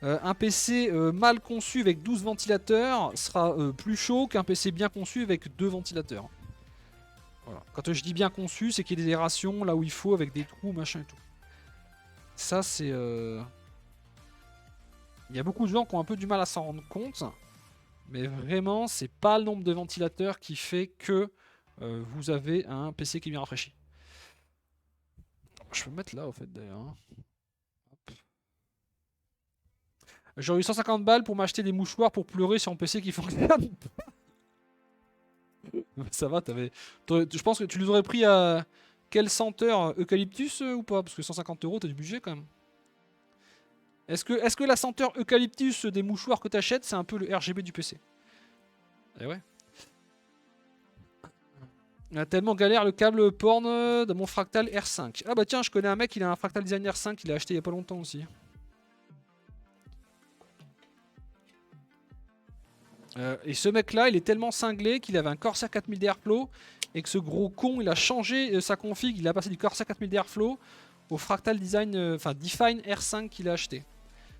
Un PC mal conçu avec 12 ventilateurs sera plus chaud qu'un PC bien conçu avec 2 ventilateurs. Voilà. Quand je dis bien conçu, c'est qu'il y ait des aérations là où il faut avec des trous, machin et tout. Ça, c'est... Il y a beaucoup de gens qui ont un peu du mal à s'en rendre compte. Mais vraiment, c'est pas le nombre de ventilateurs qui fait que vous avez un PC qui est bien rafraîchi. Je peux me mettre là, au fait, d'ailleurs. Hein. J'aurais eu 150 balles pour m'acheter des mouchoirs pour pleurer sur un PC qui fonctionne. Ça va, je pense que tu les aurais pris à quelle senteur eucalyptus ou pas? Parce que 150 euros, t'as du budget quand même. Est-ce que la senteur eucalyptus des mouchoirs que t'achètes, c'est un peu le RGB du PC? Eh ouais. On a tellement galère le câble porn de mon Fractal R5. Ah bah tiens, je connais un mec, il a un Fractal Design R5, il l'a acheté il y a pas longtemps aussi. Et ce mec-là, il est tellement cinglé qu'il avait un Corsair 4000 d'Airflow et que ce gros con, il a changé sa config, il a passé du Corsair 4000 d'Airflow au Fractal Design, enfin Define R5 qu'il a acheté.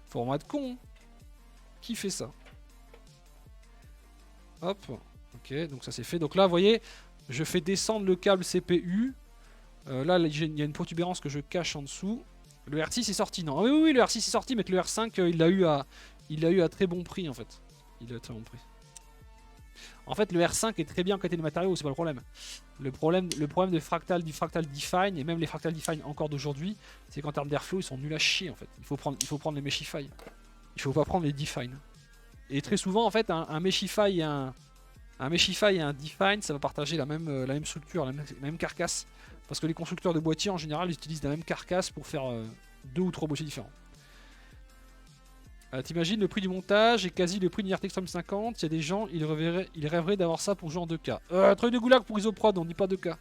Faut vraiment être con. Hein. Qui fait ça? Hop. Ok, donc ça c'est fait. Donc là, vous voyez, je fais descendre le câble CPU. Là, il y a une protubérance que je cache en dessous. Le R6 est sorti, non? Ah oui, oui, le R6 est sorti, mais que le R5, il l'a eu à très bon prix en fait. Il a très bon prix. En fait, le R5 est très bien côté des matériaux, c'est pas le problème. Le problème du Fractal Define, et même les Fractal Define encore d'aujourd'hui, c'est qu'en termes d'airflow, ils sont nuls à chier en fait. Il faut prendre les Meshify. Il faut pas prendre les Define. Et très souvent, en fait, un Meshify et un Define, ça va partager la même structure, la même carcasse. Parce que les constructeurs de boîtiers, en général, ils utilisent la même carcasse pour faire 2 ou 3 boîtiers différents. T'imagines, le prix du montage est quasi le prix d'une RTX 3050. Il y a des gens, ils rêveraient d'avoir ça pour jouer en 2K. Truc de goulag pour Isoprod, on dit pas 2K.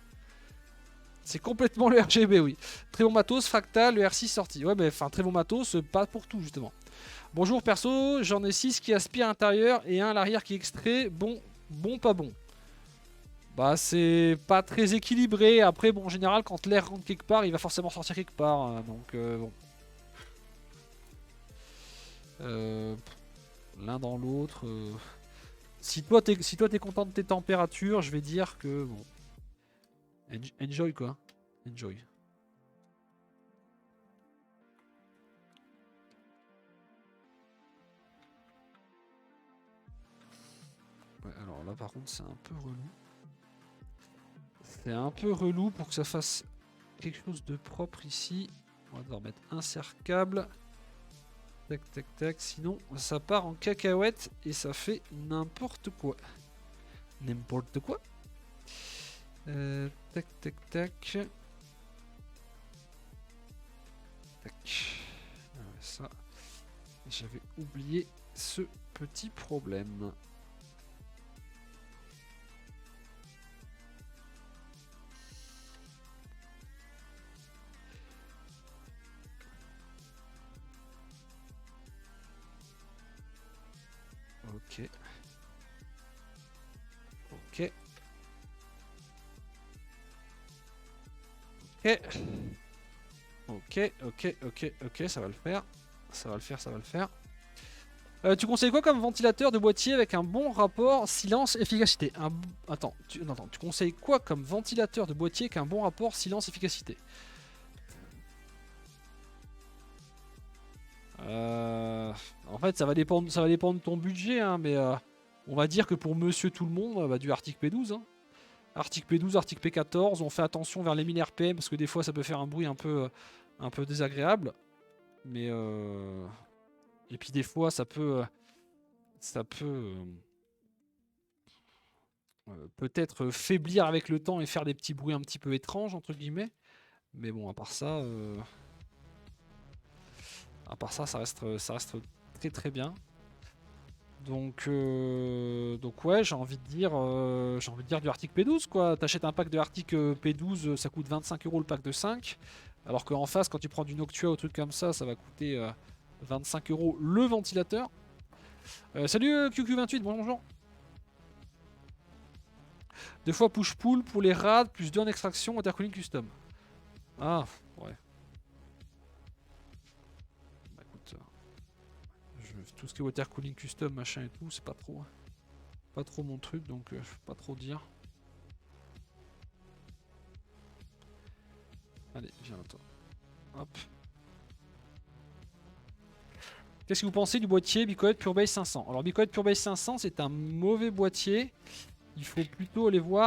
C'est complètement le RGB, oui. Très bon matos, Fractal, le R6 sorti. Ouais, mais enfin, très bon matos, pas pour tout, justement. Bonjour, perso, j'en ai 6 qui aspirent à l'intérieur et un à l'arrière qui extrait. Bon, pas bon. Bah, c'est pas très équilibré. Après, bon, en général, quand l'air rentre quelque part, il va forcément sortir quelque part. Donc, bon. L'un dans l'autre. Si toi t'es content de tes températures, je vais dire que bon. Enjoy quoi. Enjoy. Ouais, alors là par contre c'est un peu relou. C'est un peu relou pour que ça fasse quelque chose de propre ici. On va devoir mettre un serre-câble. Tac tac tac. Sinon ça part en cacahuète et ça fait n'importe quoi. N'importe quoi. Tac tac tac. Tac. Ça. J'avais oublié ce petit problème. Ok. Ok. Ok. Ok, ça va le faire. Ça va le faire. Tu conseilles quoi comme ventilateur de boîtier avec un bon rapport silence-efficacité? Attends, tu conseilles quoi comme ventilateur de boîtier avec un bon rapport silence-efficacité? En fait, ça va dépendre de ton budget, hein, mais on va dire que pour monsieur tout le monde, du Arctic P12. Hein. Arctic P12, Arctic P14, on fait attention vers les 1000 RPM parce que des fois ça peut faire un bruit un peu désagréable. Mais et puis des fois ça peut peut-être faiblir avec le temps et faire des petits bruits un petit peu étranges entre guillemets. Mais bon, à part ça, ça reste très très bien. Donc ouais, j'ai envie de dire du Arctic P12 quoi. T'achètes un pack de Arctic P12, ça coûte 25 € le pack de 5. Alors qu'en face, quand tu prends du Noctua ou truc comme ça va coûter 25 € le ventilateur. Salut QQ28, bonjour. 2 fois push-pull pour les rades, plus 2 en extraction, intercooling custom. Ah, ouais. Bah écoute, tout ce qui est water cooling custom, machin et tout, c'est pas trop mon truc, donc je peux pas trop dire. Allez, viens toi. Hop. Qu'est-ce que vous pensez du boîtier Bicoed Purebase 500? Alors Bicoed Purebase 500, c'est un mauvais boîtier. Il faut plutôt aller voir